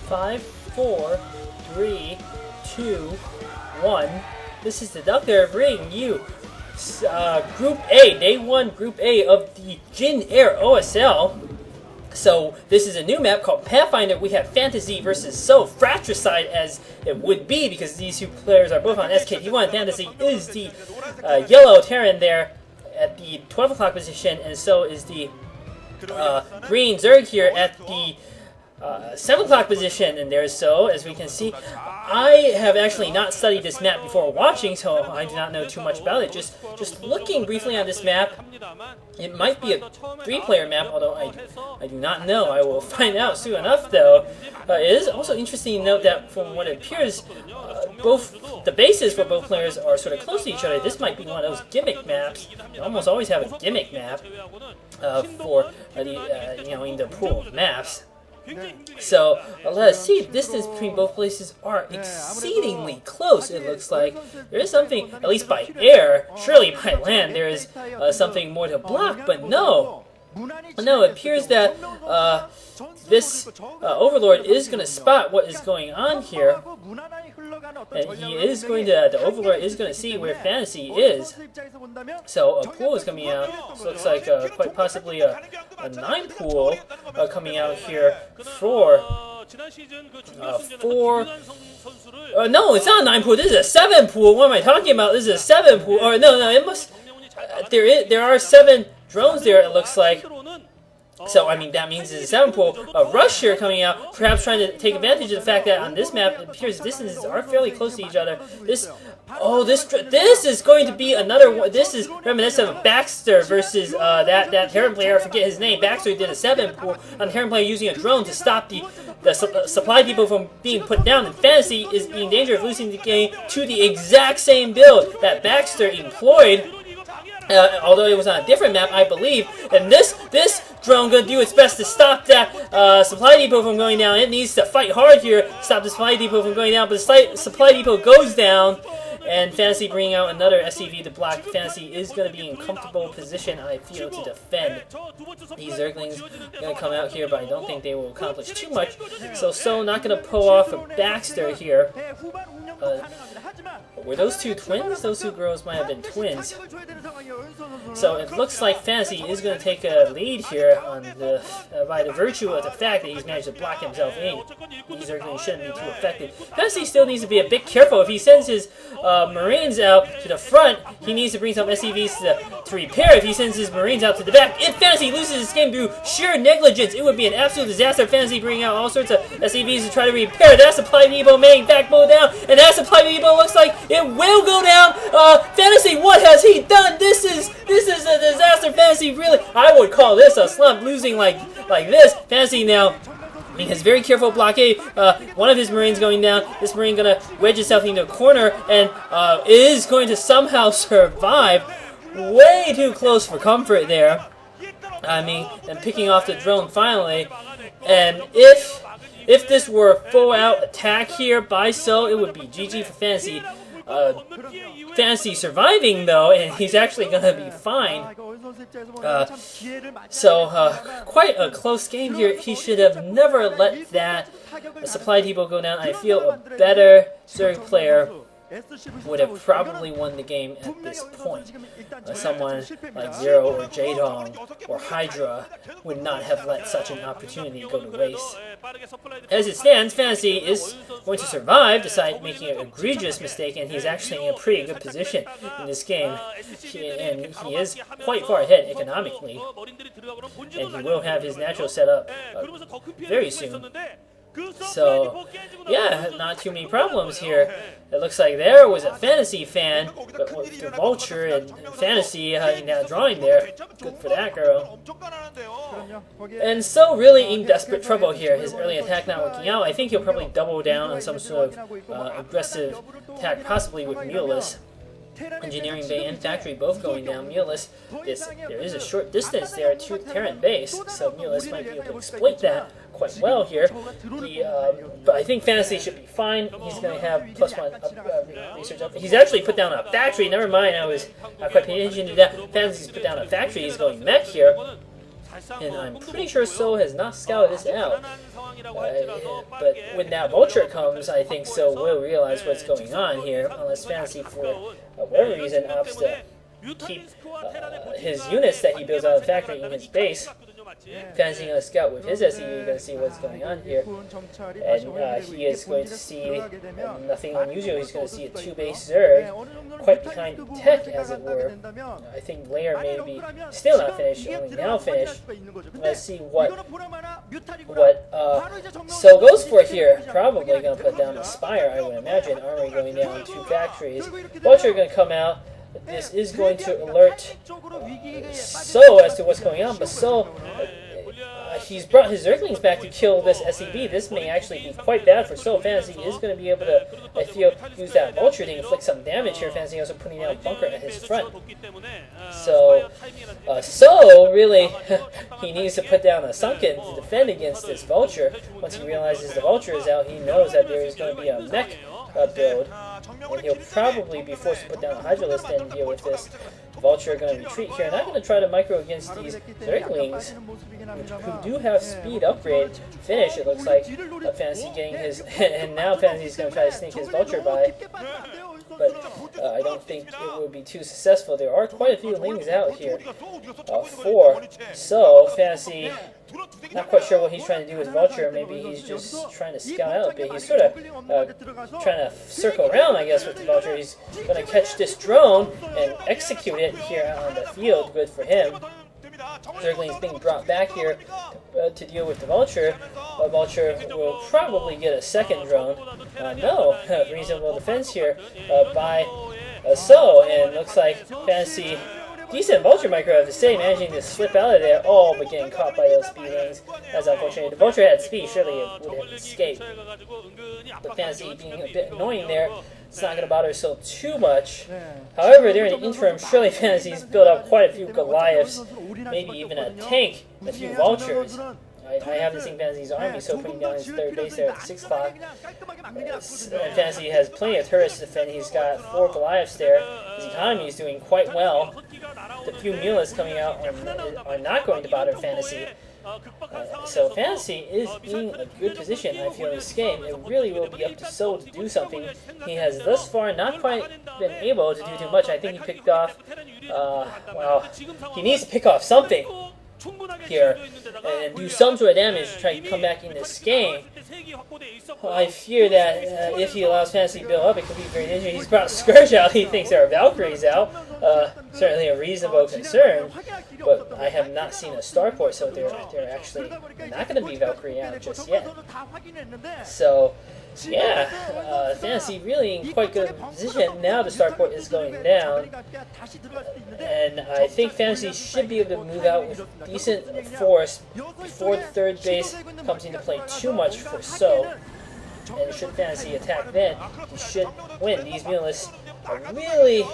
Five, four, three, two, one. This is Deducter bringing you Group A, Day 1, Group A of the JinAir OSL. So this is a new map called Pathfinder. We have Fantasy versus soO, fratricide as it would be because these two players are both on SKT1. Fantasy is the yellow Terran there at the 12 o'clock position, and soO is the green Zerg here at the 7 o'clock position, and there's soO, as we can see. I have actually not studied this map before watching, so I do not know too much about it. Just looking briefly on this map, it might be a 3-player map, although I do not know. I will find out soon enough, though. It is also interesting to note that from what it appears, both the bases for both players are sort of close to each other. This might be one of those gimmick maps. You almost always have a gimmick map for in the pool of maps. So let us see. Distance between both places are exceedingly close. It looks like there is something, at least by air. Surely by land there is something more to block, but no. No, it appears that this Overlord is going to spot what is going on here, and the Overlord is going to see where Fantasy is. So a pool is coming out. So looks like quite possibly a 9 pool coming out here for no, it's not a 9 pool. This is a 7 pool. What am I talking about? This is a 7 pool. Or no, it must. There are 7 drones there. It looks like. So, I mean, that means it's a 7 pool. A rush here coming out, perhaps trying to take advantage of the fact that on this map, it appears distances are fairly close to each other. This is going to be another one. This is reminiscent of Baxter versus that Terran player. I forget his name. Baxter did a 7 pool on Terran player using a drone to stop the supply depot from being put down. And Fantasy is in danger of losing the game to the exact same build that Baxter employed. Although it was on a different map, I believe. And this drone gonna do its best to stop that supply depot from going down. It needs to fight hard here to stop the supply depot from going down. But the supply depot goes down, and Fantasy bringing out another SCV to block. Fantasy is going to be in comfortable position, I feel, to defend. These Zerglings are going to come out here, but I don't think they will accomplish too much. So soO not going to pull off a Baxter here. Were those two twins? Those two girls might have been twins. So it looks like Fantasy is going to take a lead here on by the virtue of the fact that he's managed to block himself in. These Zerglings shouldn't be too effective. Fantasy still needs to be a bit careful. If he sends his Marines out to the front, he needs to bring some SCVs to repair. If he sends his Marines out to the back, if Fantasy loses this game through sheer negligence, it would be an absolute disaster. Fantasy bringing out all sorts of SCVs to try to repair that supply depot, making backbone down, and that supply depot looks like it will go down. Fantasy, what has he done? This is a disaster. Fantasy, really, I would call this a slump, losing like this. Fantasy now, I mean, his very careful blockade, one of his Marines going down, this Marine going to wedge itself into a corner, and is going to somehow survive. Way too close for comfort there. I mean, and picking off the drone finally. And if this were a full-out attack here by soO, it would be GG for Fantasy. Fantasy surviving, though, and he's actually going to be fine. Quite a close game here. He should have never let that supply depot go down. I feel a better Zerg player would have probably won the game at this point. Someone like Zero or Jadong or Hydra would not have let such an opportunity go to waste. As it stands, Fantasy is going to survive, despite making an egregious mistake, and he's actually in a pretty good position in this game. He is quite far ahead economically, and he will have his natural setup very soon. So, yeah, not too many problems here. It looks like there was a Fantasy fan, but with the Vulture and Fantasy in that drawing there. Good for that girl. And soO really in desperate trouble here. His early attack not working out. I think he'll probably double down on some sort of aggressive attack, possibly with Mulus. Engineering Bay and Factory both going down. Mulus, there is a short distance there to Terran base, so Mulus might be able to exploit that quite well here. But I think Fantasy should be fine. He's going to have +1 research up. He's actually put down a factory. Never mind, I was not quite paying attention to that. Fantasy's put down a factory. He's going mech here. And I'm pretty sure soO has not scouted this out. But when that Vulture comes, I think soO will realize what's going on here, unless Fantasy, for whatever reason, opts to keep his units that he builds out of the factory in his base. Fantasy going to scout with his SEU, going to see what's going on here, and he is going to see nothing unusual. He's going to see a 2-base Zerg, quite behind tech, as it were. I think Lair may be still not finished, only now finished. Let's see what soO goes for here. Probably going to put down a Spire, I would imagine. Armory going down 2 factories. Vulture going to come out. This is going to alert soO as to what's going on, but soO, he's brought his Zerglings back to kill this SEB. This may actually be quite bad for soO. Fantasy is going to be able to, I feel, use that Vulture to inflict some damage here. Fantasy also putting down a bunker at his front. So, soO really, he needs to put down a Sunken to defend against this Vulture. Once he realizes the Vulture is out, he knows that there is going to be a mech build, and he'll probably be forced to put down a Hydralisk and deal with this. The Vulture are going to retreat here, and I'm going to try to micro against these Zerglings, who do have speed upgrade finish, it looks like. Fantasy getting his, and now Fantasy's going to try to sneak his Vulture by, but I don't think it will be too successful. There are quite a few Lings out here for soO. Fantasy, not quite sure what he's trying to do with Vulture. Maybe he's just trying to scout out a bit. He's sort of trying to circle around, I guess, with the Vulture. He's going to catch this drone and execute it here out on the field. Good for him. Zergling's being brought back here to deal with the Vulture. Vulture will probably get a second drone. No, reasonable defense here by soO, and looks like Fantasy, decent Vulture micro, I have to say, managing to slip out of there, all but getting caught by those speedlings. That's unfortunate. The Vulture had speed, surely it would have escaped. But Fantasy being a bit annoying there, it's not going to bother soO too much. However, during the interim, surely Fantasy's built up quite a few Goliaths, maybe even a tank, a few Vultures. I haven't seen Fantasy's army, so putting down his 3rd base there at 6 o'clock. Fantasy has plenty of turrets to defend. He's got 4 Goliaths there. His economy is doing quite well. The few Mulas coming out are not going to bother Fantasy. So Fantasy is in a good position, I feel, in this game. It really will be up to soO to do something. He has thus far not quite been able to do too much. I think he picked off, well, he needs to pick off something here and do some sort of damage to try to come back in this game. I fear that if he allows Fantasy to build up, it could be very dangerous. He's brought Scourge out. He thinks there are Valkyries out. Certainly a reasonable concern, but I have not seen a starport, so they're actually not going to be Valkyrie out just yet. So, yeah, Fantasy really in quite good position. Now the starport is going down, and I think Fantasy should be able to move out with decent force before the 3rd base comes into play too much for soO. And should Fantasy attack then, he should win. These Mulas are really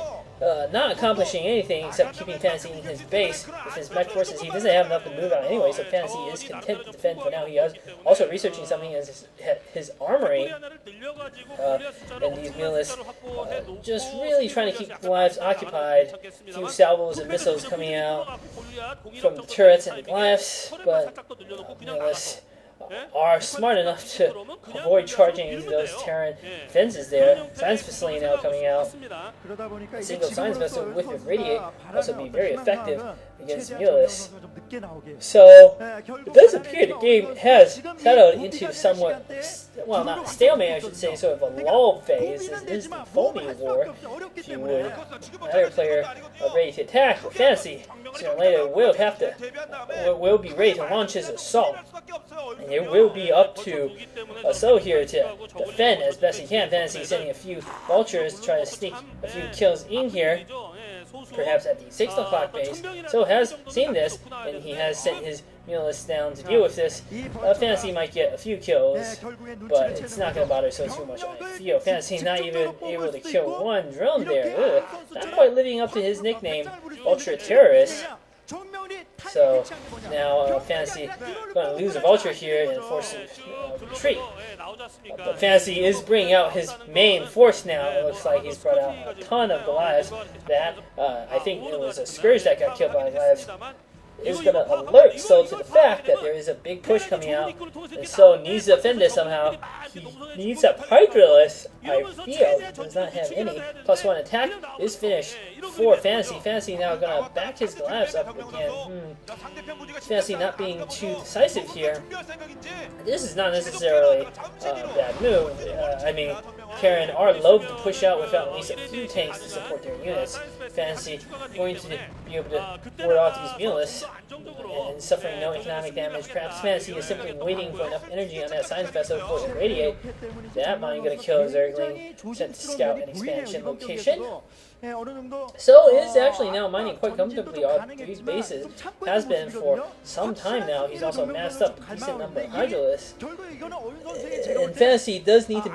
not accomplishing anything except keeping Fantasy in his base with his mech forces. He doesn't have enough to move out anyway, so Fantasy is content to defend for now. He is also researching something as his armory. And these Mulas just really trying to keep Goliaths occupied. A few salvos and missiles coming out from the turrets and the Goliaths, but Mulas are smart enough to avoid charging into those Terran defenses there. Science Facility now coming out. A single Science Vessel with Radiate also be very effective against Mulas. So, it does appear the game has settled into somewhat, well, not stalemate, I should say, sort of a lull phase. This is the foamy war, if you would. Another player ready to attack, but Fantasy sooner or later will be ready to launch his assault. And it will be up to soO here to defend as best he can. Fantasy sending a few Vultures to try to sneak a few kills in here, perhaps at the 6 o'clock base. soO has seen this, and he has sent his Mulas down to deal with this. Fantasy might get a few kills, but it's not going to bother soO too much, I feel. Fantasy not even able to kill 1 drone there. Ugh, not quite living up to his nickname, Ultra Terrorist. So now Fantasy going to lose a vulture here and force a retreat. But Fantasy is bringing out his main force now. It looks like he's brought out a ton of Goliaths. That I think it was a Scourge that got killed by Goliaths. Is going to alert soO to the fact that there is a big push coming out, and soO needs to defend this somehow. He needs a Hydralisk, I feel, does not have any. +1 attack is finished for Fantasy. Fantasy now going to back his Goliaths up again. Fantasy not being too decisive here. This is not necessarily a bad move. I mean, Karen are loath to push out without at least a few tanks to support their units. Fantasy going to be able to ward off these Mutalisks and suffering no economic damage. Perhaps Fantasy is simply waiting for enough energy on that science vessel for it to radiate. That mine going to kill Zergling, sent to scout an expansion location. soO is actually now mining quite comfortably all 3 bases. Has been for some time now. He's also massed up a decent number of Hydralisks. And Fantasy does need to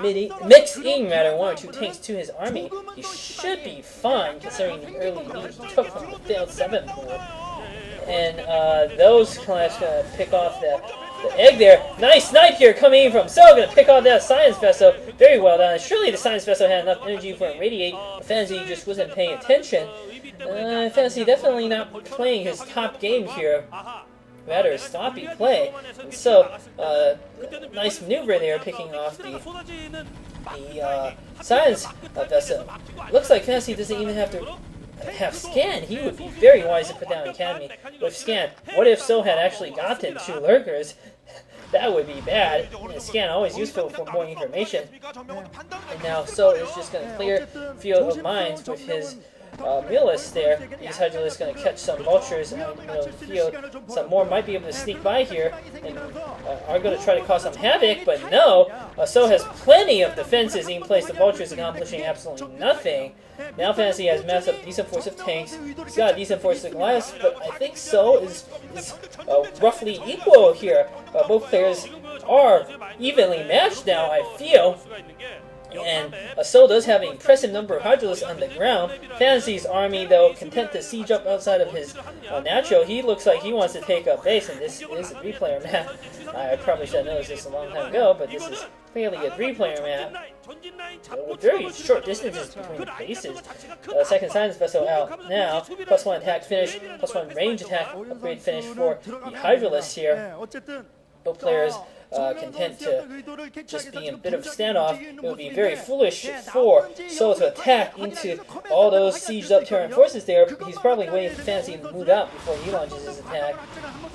mix in 1 or 2 tanks to his army. He should be fine considering the early lead he took from the failed 7th pool. And those Goliaths gonna pick off the egg there. Nice snipe here coming in from soO. Gonna pick off that science vessel. Very well done. Surely the science vessel had enough energy for it to radiate. Fantasy just wasn't paying attention. Fantasy definitely not playing his top game here. Rather sloppy play. And so, nice maneuver there, picking off the science vessel. Looks like Fantasy doesn't even have to have scan. He would be very wise to put down Academy with scan. What if soO had actually gotten 2 lurkers? That would be bad. And scan always useful for more information. And now soO is just going to clear field of mines with his Mutalisks there. These Hydralisks going to catch some vultures out in the middle of the field. Some more might be able to sneak by here and are going to try to cause some havoc, but no. soO has plenty of defenses in place. The vultures accomplishing absolutely nothing. Now Fantasy has massed up a decent force of tanks. He's got a decent force of Goliaths, but I think soO is roughly equal here. Both players are evenly matched now, I feel. And soO does have an impressive number of Hydralisks on the ground. Fantasy's army, though, content to siege up outside of his natural. He looks like he wants to take up base, and this is a 3-player map. I probably should have noticed this a long time ago, but this is clearly a 3-player map with very short distances between the bases. Second science vessel out now. +1 attack finish, +1 range attack upgrade finish for the Hydralisks here. Both players content to just be in a bit of a standoff. It would be very foolish for soO to attack into all those sieged up Terran forces there. He's probably waiting for Fantasy to move out before he launches his attack.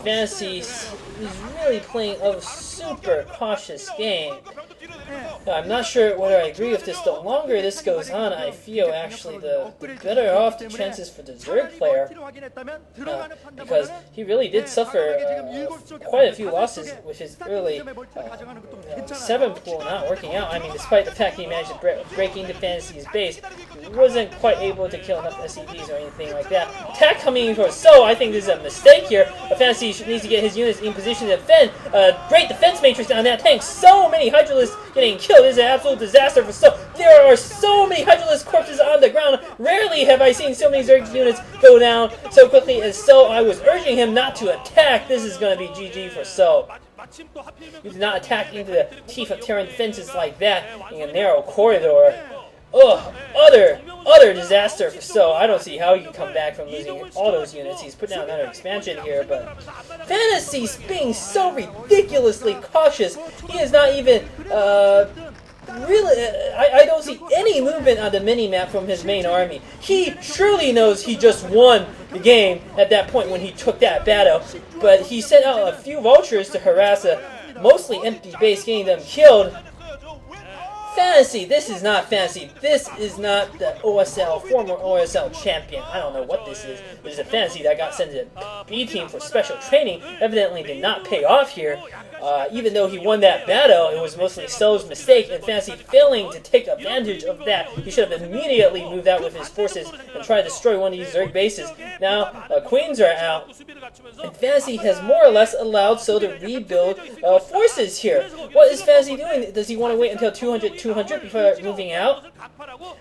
Fantasy is really playing a super cautious game. I'm not sure whether I agree with this. The longer this goes on, I feel actually the better off the chances for the Zerg player. Because he really did suffer quite a few losses with his early 7th pool not working out. I mean, despite the fact he managed to break into Fantasy's base, he wasn't quite able to kill enough SCVs or anything like that. Attack coming in for soO. I think this is a mistake here. Fantasy needs to get his units in position to defend. Great defense matrix on that tank. So many Hydralisks getting killed. This is an absolute disaster for soO. There are so many Hydralisk corpses on the ground. Rarely have I seen so many Zerg units go down so quickly as soO. I was urging him not to attack. This is going to be GG for soO. You do not attack into the teeth of Terran defenses like that in a narrow corridor. Ugh, utter disaster for soO. I don't see how he can come back from losing all those units. He's put down another expansion here, but Fantasy's being so ridiculously cautious. He is not even, really, I don't see any movement on the mini-map from his main army. He surely knows he just won the game at that point when he took that battle, but he sent out a few vultures to harass a mostly empty base, getting them killed. Fantasy, this is not Fantasy. This is not the former OSL champion. I don't know what this is. This is a Fantasy that got sent to the B team for special training. Evidently did not pay off here. Even though he won that battle, it was mostly so's mistake, and Fantasy failing to take advantage of that. He should have immediately moved out with his forces and tried to destroy one of these Zerg bases. Now, Queens are out, and Fantasy has more or less allowed soO to rebuild forces here. What is Fantasy doing? Does he want to wait until 200 before moving out?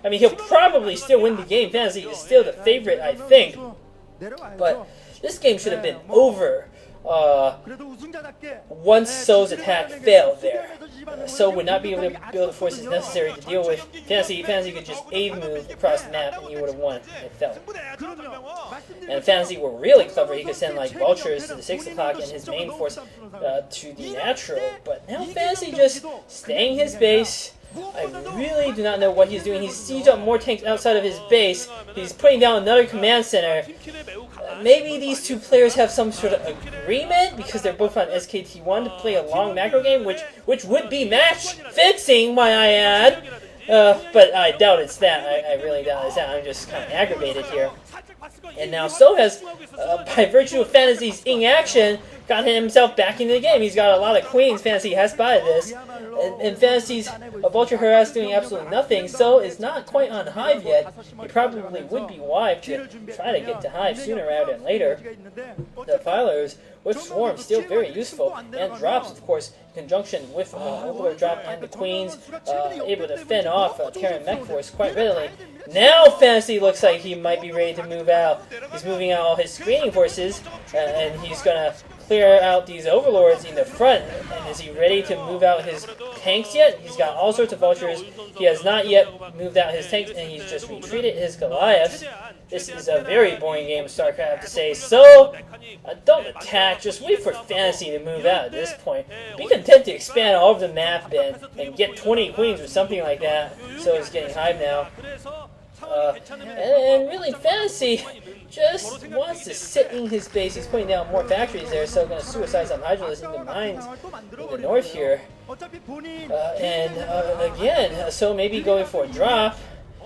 I mean, he'll probably still win the game. Fantasy is still the favorite, I think. But This game should have been over once so's attack failed there. So would not be able to build the forces necessary to deal with Fantasy. Fantasy could just A move across the map and he would have won. It fell. And Fantasy were really clever. He could send like vultures to the 6 o'clock and his main force to the natural. But now Fantasy just staying his base. I really do not know what he's doing. He's sieged up more tanks outside of his base. He's putting down another command center. Maybe these two players have some sort of agreement because they're both on SKT1 to play a long macro game, which would be match fixing, might I add. But I doubt it's that. I really doubt it's that. I'm just kind of aggravated here. And now soO has, by virtue of Fantasy's inaction, got himself back into the game. He's got a lot of queens. Fantasy has spotted this. And Fantasy's Vulture Harass doing absolutely nothing. soO is not quite on Hive yet. He probably would be wide to try to get to Hive sooner rather than later. The Filers with Swarm still very useful. And drops, of course, in conjunction with Overlord drop and the queens, able to fend off Terran Mech Force quite readily. Now Fantasy looks like he might be ready to move out. He's moving out all his screening forces, and he's going to clear out these overlords in the front. And is he ready to move out his tanks yet? He's got all sorts of vultures. He has not yet moved out his tanks, and he's just retreated his Goliaths. This is a very boring game of StarCraft, I have to say. So, don't attack. Just wait for Fantasy to move out at this point. Be content to expand all over the map and get 20 queens or something like that. So he's getting Hive now. And really, Fantasy just wants to sit in his base. He's putting down more factories there, so going to suicide some Hydralisks in the mines in the north here. Again, so maybe going for a drop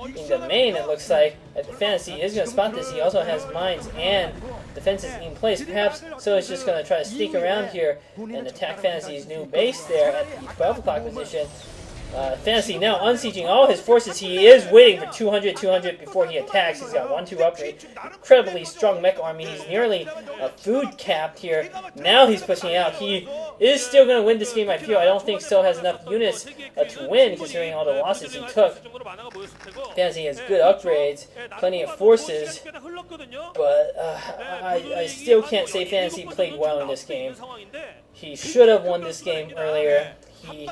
in the main, it looks like. Fantasy is going to spot this. He also has mines and defenses in place. Perhaps so it's just going to try to sneak around here and attack Fantasy's new base there at the 12 o'clock position. Fantasy now unsieging all his forces. He is waiting for 200 before he attacks. He's got 1-2 upgrade. Incredibly strong mech army. He's nearly food capped here. Now he's pushing out. He is still going to win this game, I feel. I don't think soO has enough units to win, considering all the losses he took. Fantasy has good upgrades, plenty of forces, but I still can't say Fantasy played well in this game. He should have won this game earlier. He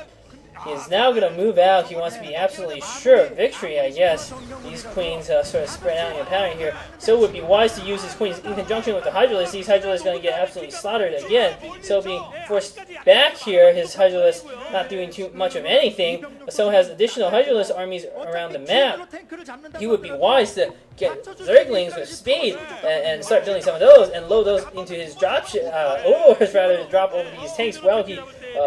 is now going to move out. He wants to be absolutely sure of victory, I guess. These queens sort of spread out in a pattern here. So it would be wise to use his queens in conjunction with the Hydralisks. These Hydralisks are going to get absolutely slaughtered again. So being forced back here, his Hydralisks not doing too much of anything. So has additional Hydralisk armies around the map. He would be wise to get Zerglings with speed and start building some of those and load those into his drop overlords rather to drop over these tanks. Well, he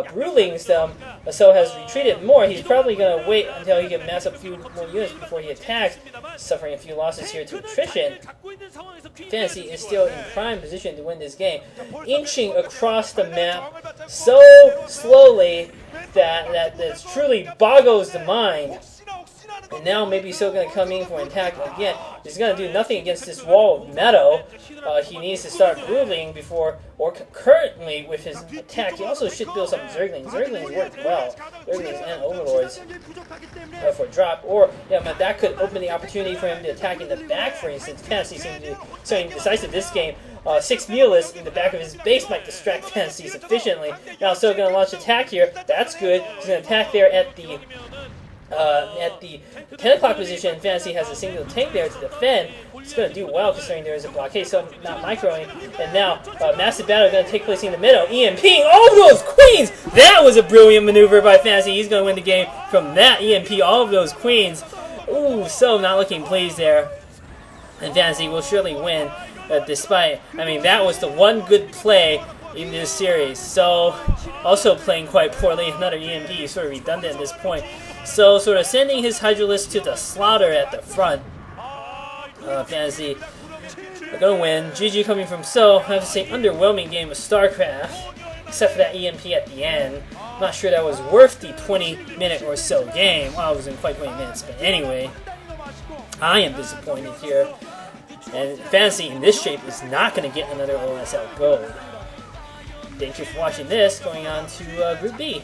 Brewlings them, so has retreated more. He's probably going to wait until he can mass up a few more units before he attacks, suffering a few losses here to attrition. Fantasy is still in prime position to win this game, inching across the map so slowly that truly boggles the mind. And now maybe soO going to come in for an attack again. He's going to do nothing against this wall of meadow. He needs to start ruling before, or concurrently with his attack. He also should build some Zerglings. Zerglings work well. Zerglings and Overlords for a drop. Or, yeah, but that could open the opportunity for him to attack in the back, for instance. Fantasy seems to be so decisive this game. 6 Mealists in the back of his base might distract Fantasy sufficiently. Now soO going to launch attack here. That's good. He's going to attack there at the 10 o'clock position. Fantasy has a single tank there to defend. It's going to do well considering there is a blockade, so not microing. And now, massive battle is going to take place in the middle. EMPing all of those queens! That was a brilliant maneuver by Fantasy. He's going to win the game from that EMP, all of those queens. Ooh, soO not looking pleased there. And Fantasy will surely win, despite, I mean, that was the one good play in this series. So, also playing quite poorly. Another EMP, sort of redundant at this point. So, sort of sending his Hydralisk to the slaughter at the front. Fantasy are going to win. GG coming from soO. I have to say, underwhelming game of StarCraft. Except for that EMP at the end. I'm not sure that was worth the 20-minute or so game. Well, it was in quite 20 minutes. But anyway, I am disappointed here. And Fantasy in this shape is not going to get another OSL gold. Thank you for watching this. Going on to Group B.